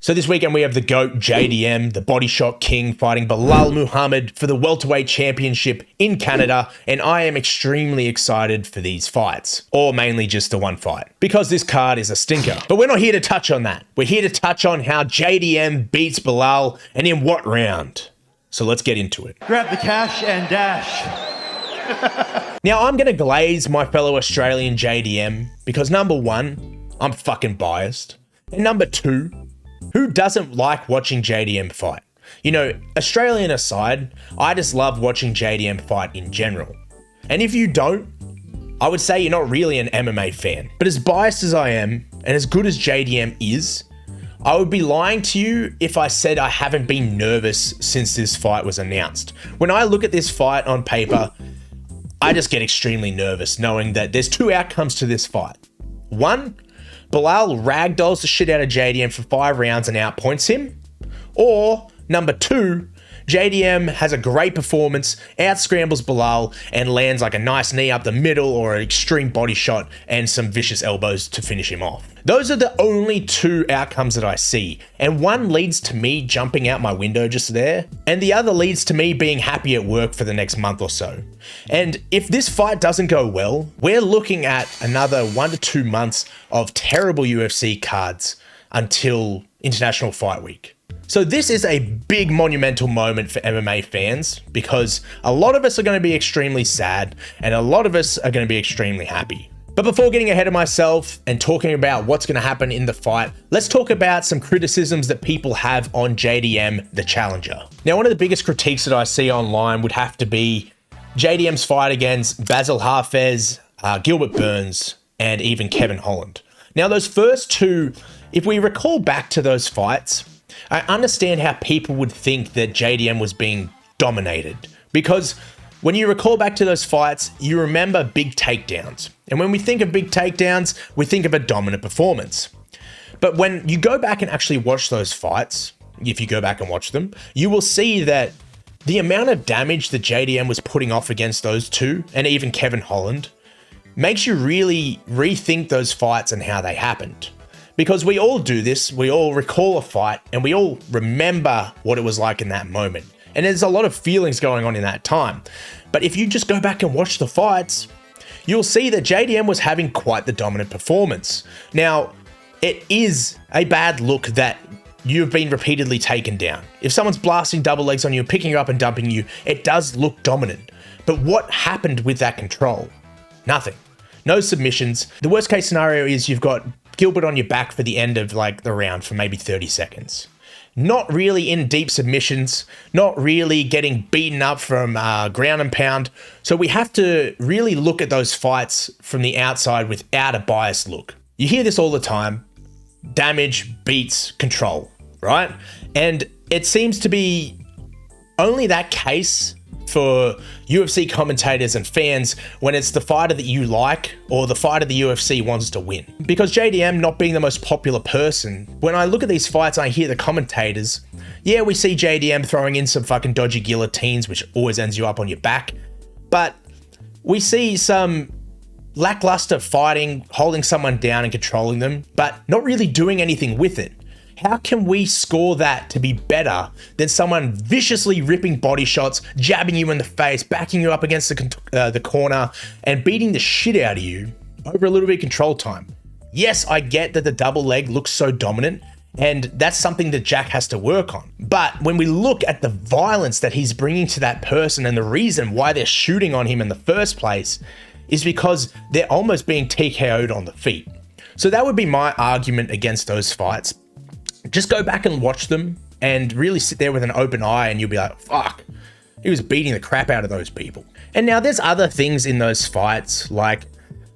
So this weekend we have the GOAT JDM, the Body Shot King, fighting Belal Muhammad for the Welterweight Championship in Canada, and I am extremely excited for these fights, or mainly just the one fight, because this card is a stinker. But we're not here to touch on that. We're here to touch on how JDM beats Belal and in what round. So let's get into it. Grab the cash and dash. Now I'm going to glaze my fellow Australian JDM because number one, I'm fucking biased. And number two, who doesn't like watching JDM fight? You know, Australian aside, I just love watching JDM fight in general. And if you don't, I would say you're not really an MMA fan. But as biased as I am, and as good as JDM is, I would be lying to you if I said I haven't been nervous since this fight was announced. When I look at this fight on paper, I just get extremely nervous knowing that there's two outcomes to this fight. One, Belal ragdolls the shit out of JDM for 5 rounds and outpoints him. Or, number two, JDM has a great performance, out-scrambles Belal, and lands like a nice knee up the middle or an extreme body shot and some vicious elbows to finish him off. Those are the only two outcomes that I see, and one leads to me jumping out my window just there, and the other leads to me being happy at work for the next month or so. And if this fight doesn't go well, we're looking at another 1 to 2 months of terrible UFC cards until International Fight Week. So this is a big monumental moment for MMA fans because a lot of us are going to be extremely sad and a lot of us are going to be extremely happy. But before getting ahead of myself and talking about what's going to happen in the fight, let's talk about some criticisms that people have on JDM, the challenger. Now, one of the biggest critiques that I see online would have to be JDM's fight against Basil Hafez, Gilbert Burns, and even Kevin Holland. Now, those first two, if we recall back to those fights, I understand how people would think that JDM was being dominated because when you recall back to those fights, you remember big takedowns. And when we think of big takedowns, we think of a dominant performance. But when you go back and actually watch those fights, if you go back and watch them, you will see that the amount of damage that JDM was putting off against those two, and even Kevin Holland, makes you really rethink those fights and how they happened. Because we all do this, we all recall a fight, and we all remember what it was like in that moment. And there's a lot of feelings going on in that time. But if you just go back and watch the fights, you'll see that JDM was having quite the dominant performance. Now, it is a bad look that you've been repeatedly taken down. If someone's blasting double legs on you, picking you up and dumping you, it does look dominant. But what happened with that control? Nothing. No submissions. The worst case scenario is you've got Gilbert on your back for the end of like the round for maybe 30 seconds. Not really in deep submissions, not really getting beaten up from ground and pound. So we have to really look at those fights from the outside without a biased look. You hear this all the time, damage beats control, right? And it seems to be only that case for UFC commentators and fans when it's the fighter that you like or the fighter the UFC wants to win. Because JDM not being the most popular person, when I look at these fights, I hear the commentators, yeah, we see JDM throwing in some fucking dodgy guillotines, which always ends you up on your back, but we see some lackluster fighting, holding someone down and controlling them, but not really doing anything with it. How can we score that to be better than someone viciously ripping body shots, jabbing you in the face, backing you up against the corner, and beating the shit out of you over a little bit of control time? Yes, I get that the double leg looks so dominant, and that's something that Jack has to work on. But when we look at the violence that he's bringing to that person and the reason why they're shooting on him in the first place is because they're almost being TKO'd on the feet. So that would be my argument against those fights. Just go back and watch them and really sit there with an open eye and you'll be like, fuck, he was beating the crap out of those people. And now there's other things in those fights like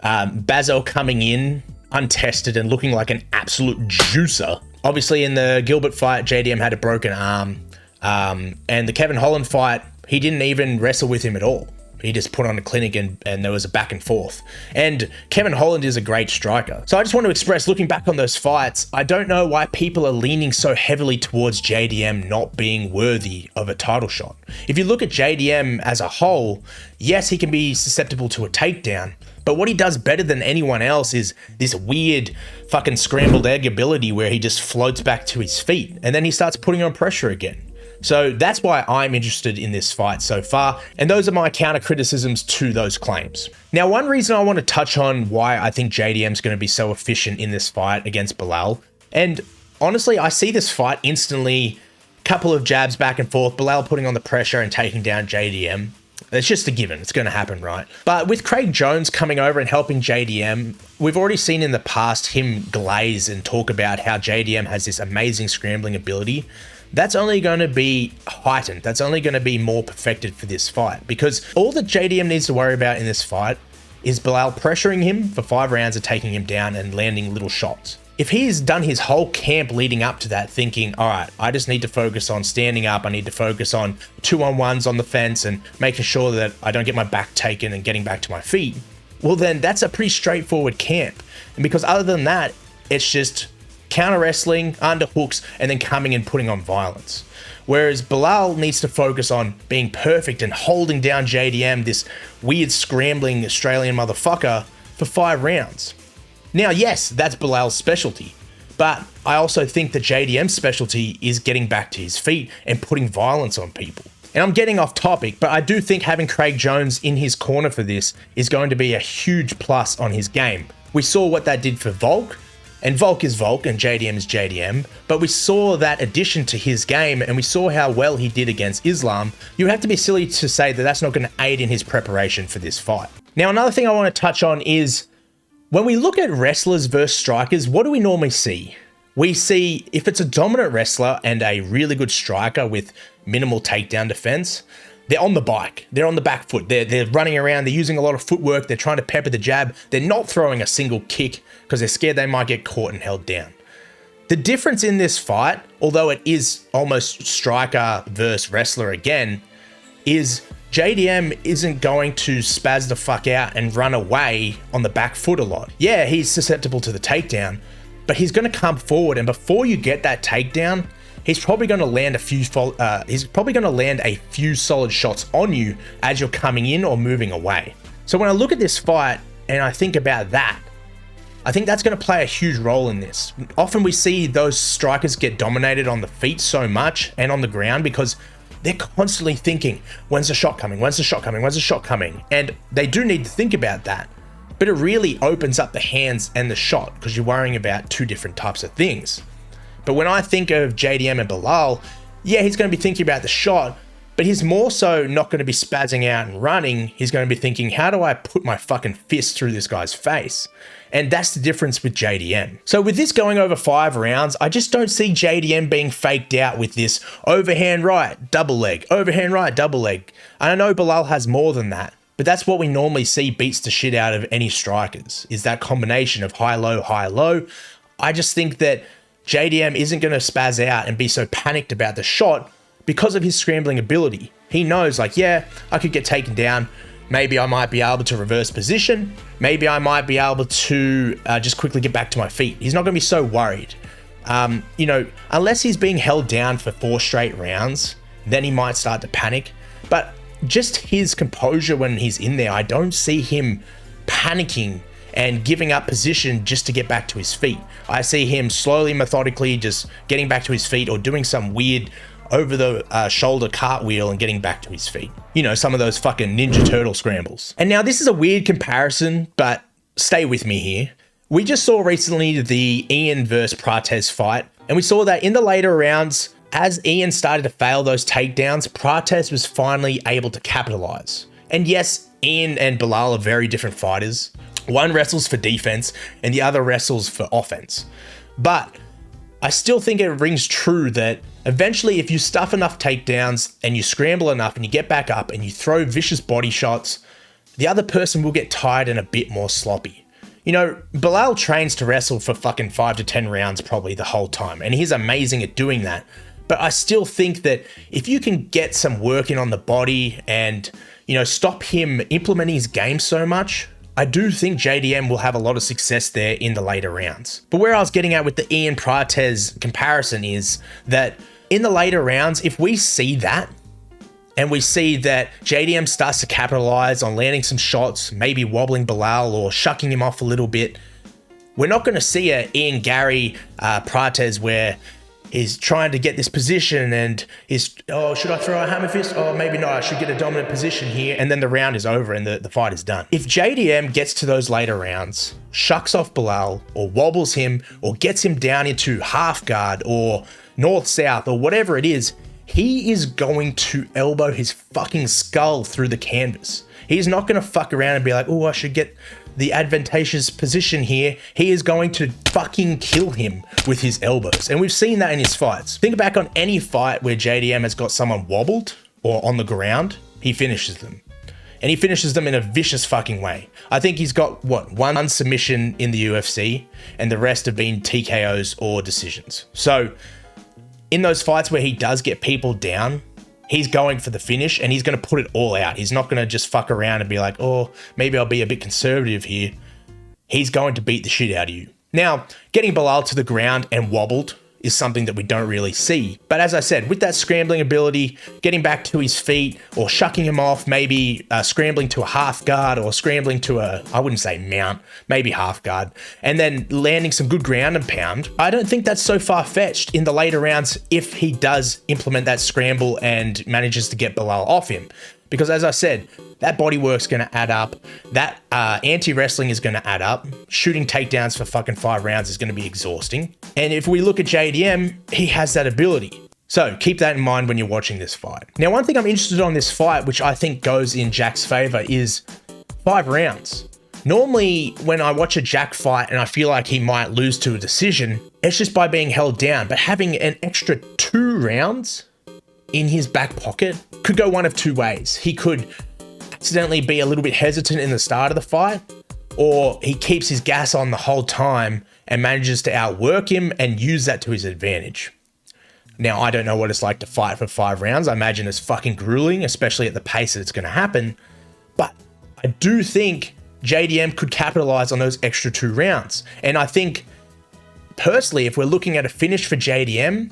Basil coming in untested and looking like an absolute juicer. Obviously in the Gilbert fight, JDM had a broken arm. And the Kevin Holland fight, he didn't even wrestle with him at all. He just put on a clinic and there was a back and forth. And Kevin Holland is a great striker. So I just want to express, looking back on those fights, I don't know why people are leaning so heavily towards JDM not being worthy of a title shot. If you look at JDM as a whole, yes, he can be susceptible to a takedown, But what he does better than anyone else is this weird fucking scrambled egg ability where he just floats back to his feet and then he starts putting on pressure again. So that's why I'm interested in this fight so far, and those are my counter criticisms to those claims. Now, one reason I want to touch on why I think JDM's going to be so efficient in this fight against Belal, and honestly, I see this fight instantly, couple of jabs back and forth, Belal putting on the pressure and taking down JDM. It's just a given. It's going to happen, right? But with Craig Jones coming over and helping JDM, we've already seen in the past him glaze and talk about how JDM has this amazing scrambling ability. That's only going to be heightened. That's only going to be more perfected for this fight, because all that JDM needs to worry about in this fight is Belal pressuring him for 5 rounds and taking him down and landing little shots. If he's done his whole camp leading up to that thinking, all right, I just need to focus on standing up, I need to focus on 2-on-1s on the fence and making sure that I don't get my back taken and getting back to my feet, well then that's a pretty straightforward camp. And because other than that, it's just counter wrestling, underhooks, and then coming and putting on violence. Whereas Belal needs to focus on being perfect and holding down JDM, this weird scrambling Australian motherfucker, for 5 rounds. Now, yes, that's Belal's specialty, but I also think that JDM's specialty is getting back to his feet and putting violence on people. And I'm getting off topic, but I do think having Craig Jones in his corner for this is going to be a huge plus on his game. We saw what that did for Volk, and Volk is Volk and JDM is JDM, but we saw that addition to his game and we saw how well he did against Islam. You have to be silly to say that that's not going to aid in his preparation for this fight. Now, another thing I want to touch on is when we look at wrestlers versus strikers, what do we normally see? We see if it's a dominant wrestler and a really good striker with minimal takedown defense, they're on the bike, they're on the back foot, they're running around, they're using a lot of footwork, they're trying to pepper the jab, they're not throwing a single kick because they're scared they might get caught and held down. The difference in this fight, although it is almost striker versus wrestler again, is JDM isn't going to spaz the fuck out and run away on the back foot a lot. Yeah, he's susceptible to the takedown, but he's going to come forward, and before you get that takedown, he's probably going to land a few solid shots on you as you're coming in or moving away. So when I look at this fight and I think about that, I think that's going to play a huge role in this. Often we see those strikers get dominated on the feet so much and on the ground because they're constantly thinking, when's the shot coming? When's the shot coming? When's the shot coming? And they do need to think about that. But it really opens up the hands and the shot because you're worrying about 2 different types of things. But when I think of JDM and Belal, yeah, he's going to be thinking about the shot, but he's more so not going to be spazzing out and running. He's going to be thinking, how do I put my fucking fist through this guy's face? And that's the difference with JDM. So with this going over 5 rounds, I just don't see JDM being faked out with this overhand right, double leg, overhand right, double leg. And I know Belal has more than that, but that's what we normally see beats the shit out of any strikers, is that combination of high-low, high-low. I just think that JDM isn't going to spaz out and be so panicked about the shot because of his scrambling ability. He knows, like, yeah, I could get taken down. Maybe I might be able to reverse position. Maybe I might be able to just quickly get back to my feet. He's not going to be so worried. Unless he's being held down for 4 straight rounds, then he might start to panic. But just his composure when he's in there, I don't see him panicking and giving up position just to get back to his feet. I see him slowly, methodically just getting back to his feet or doing some weird over the shoulder cartwheel and getting back to his feet. You know, some of those fucking Ninja Turtle scrambles. And now this is a weird comparison, but stay with me here. We just saw recently the Ian versus Prates fight, and we saw that in the later rounds, as Ian started to fail those takedowns, Prates was finally able to capitalize. And yes, Ian and Belal are very different fighters. One wrestles for defense and the other wrestles for offense. But I still think it rings true that eventually if you stuff enough takedowns and you scramble enough and you get back up and you throw vicious body shots, the other person will get tired and a bit more sloppy. You know, Belal trains to wrestle for fucking 5 to 10 rounds probably the whole time, and he's amazing at doing that. But I still think that if you can get some work in on the body and, stop him implementing his game so much, I do think JDM will have a lot of success there in the later rounds. But where I was getting at with the Ian Prates comparison is that in the later rounds, if we see that, and we see that JDM starts to capitalize on landing some shots, maybe wobbling Belal or shucking him off a little bit, we're not going to see a Ian Gary Prates where he's trying to get this position and is, oh, should I throw a hammer fist? Oh, maybe not. I should get a dominant position here. And then the round is over and the fight is done. If JDM gets to those later rounds, shucks off Belal or wobbles him or gets him down into half guard or north-south or whatever it is, he is going to elbow his fucking skull through the canvas. He's not going to fuck around and be like, oh, I should get the advantageous position here. He is going to fucking kill him with his elbows. And we've seen that in his fights. Think back on any fight where JDM has got someone wobbled or on the ground, he finishes them. And he finishes them in a vicious fucking way. I think he's got, one submission in the UFC, and the rest have been TKOs or decisions. So in those fights where he does get people down, he's going for the finish and he's going to put it all out. He's not going to just fuck around and be like, oh, maybe I'll be a bit conservative here. He's going to beat the shit out of you. Now, getting Belal to the ground and wobbled is something that we don't really see. But as I said, with that scrambling ability, getting back to his feet or shucking him off, maybe scrambling to a half guard or scrambling to I wouldn't say mount, maybe half guard, and then landing some good ground and pound, I don't think that's so far-fetched in the later rounds if he does implement that scramble and manages to get Belal off him. Because as I said, that bodywork's going to add up. That anti-wrestling is going to add up. Shooting takedowns for fucking 5 rounds is going to be exhausting. And if we look at JDM, he has that ability. So keep that in mind when you're watching this fight. Now, one thing I'm interested on this fight, which I think goes in Jack's favor, is 5 rounds. Normally, when I watch a Jack fight and I feel like he might lose to a decision, it's just by being held down. But having an extra 2 rounds in his back pocket could go one of 2 ways. He could accidentally be a little bit hesitant in the start of the fight, or he keeps his gas on the whole time and manages to outwork him and use that to his advantage. Now, I don't know what it's like to fight for 5 rounds. I imagine it's fucking grueling, especially at the pace that it's going to happen. But I do think JDM could capitalize on those extra 2 rounds. And I think, personally, if we're looking at a finish for JDM,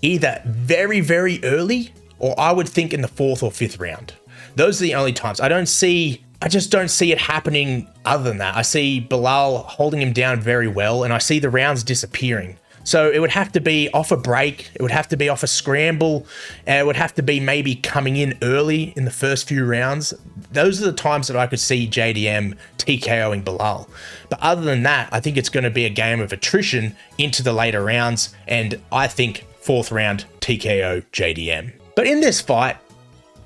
either very, very early, or I would think in the 4th or 5th round. Those are the only times. I just don't see it happening other than that. I see Belal holding him down very well, and I see the rounds disappearing. So it would have to be off a break. It would have to be off a scramble. And it would have to be maybe coming in early in the first few rounds. Those are the times that I could see JDM TKOing Belal. But other than that, I think it's going to be a game of attrition into the later rounds. And I think 4th round TKO JDM. But in this fight,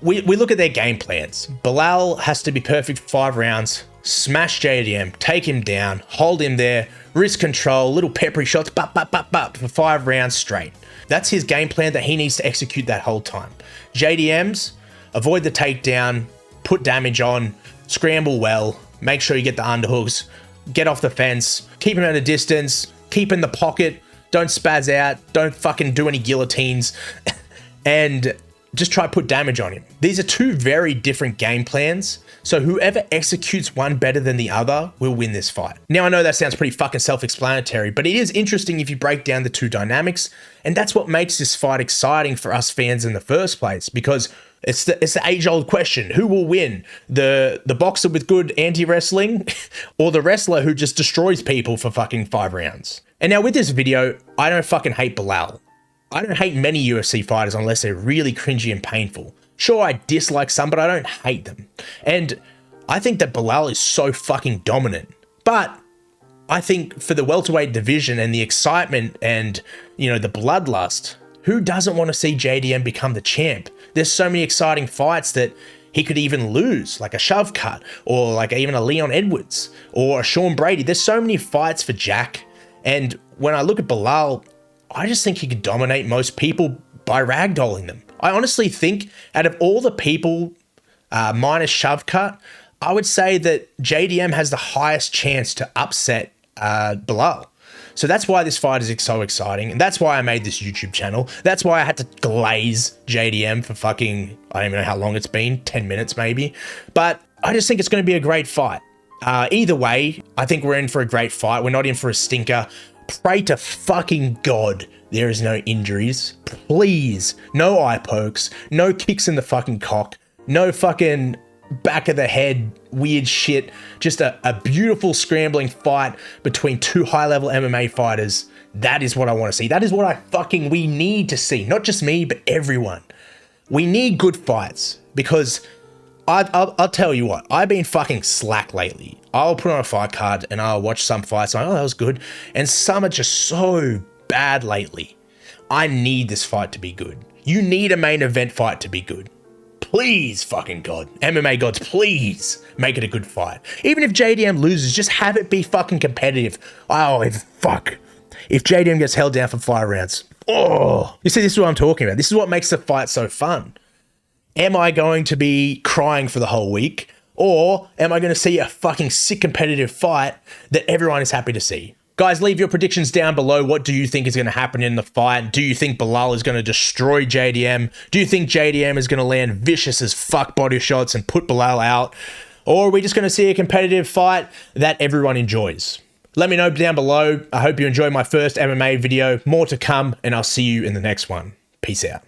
we look at their game plans. Belal has to be perfect for 5 rounds, smash JDM, take him down, hold him there, wrist control, little peppery shots, for 5 rounds straight. That's his game plan that he needs to execute that whole time. JDM's, avoid the takedown, put damage on, scramble well, make sure you get the underhooks, get off the fence, keep him at a distance, keep in the pocket, don't spaz out, don't fucking do any guillotines, and just try to put damage on him. These are 2 very different game plans, so whoever executes one better than the other will win this fight. Now, I know that sounds pretty fucking self-explanatory, but it is interesting if you break down the 2 dynamics, and that's what makes this fight exciting for us fans in the first place, because it's the age-old question: who will win? The boxer with good anti-wrestling, or the wrestler who just destroys people for fucking 5 rounds? And now with this video, I don't fucking hate Belal. I don't hate many UFC fighters unless they're really cringy and painful. Sure, I dislike some, but I don't hate them. And I think that Belal is so fucking dominant. But I think for the welterweight division and the excitement and, the bloodlust, who doesn't want to see JDM become the champ? There's so many exciting fights that he could even lose, like a shove cut, or like even a Leon Edwards, or a Sean Brady. There's so many fights for Jack. And when I look at Belal, I just think he could dominate most people by ragdolling them. I honestly think out of all the people, minus shove cut, I would say that JDM has the highest chance to upset Belal. So that's why this fight is so exciting. And that's why I made this YouTube channel. That's why I had to glaze JDM for fucking, I don't even know how long it's been, 10 minutes maybe. But I just think it's going to be a great fight. Either way, I think we're in for a great fight. We're not in for a stinker. Pray to fucking God there is no injuries. Please. No eye pokes. No kicks in the fucking cock. No fucking back of the head weird shit. Just a beautiful scrambling fight between two high-level MMA fighters. That is what I want to see. That is what we need to see. Not just me, but everyone. We need good fights because I'll tell you what, I've been fucking slack lately. I'll put on a fight card and I'll watch some fights and that was good. And some are just so bad lately. I need this fight to be good. You need a main event fight to be good. Please, fucking God. MMA gods, please make it a good fight. Even if JDM loses, just have it be fucking competitive. If JDM gets held down for 5 rounds. Oh, you see, this is what I'm talking about. This is what makes the fight so fun. Am I going to be crying for the whole week? Or am I going to see a fucking sick competitive fight that everyone is happy to see? Guys, leave your predictions down below. What do you think is going to happen in the fight? Do you think Belal is going to destroy JDM? Do you think JDM is going to land vicious as fuck body shots and put Belal out? Or are we just going to see a competitive fight that everyone enjoys? Let me know down below. I hope you enjoyed my first MMA video. More to come, and I'll see you in the next one. Peace out.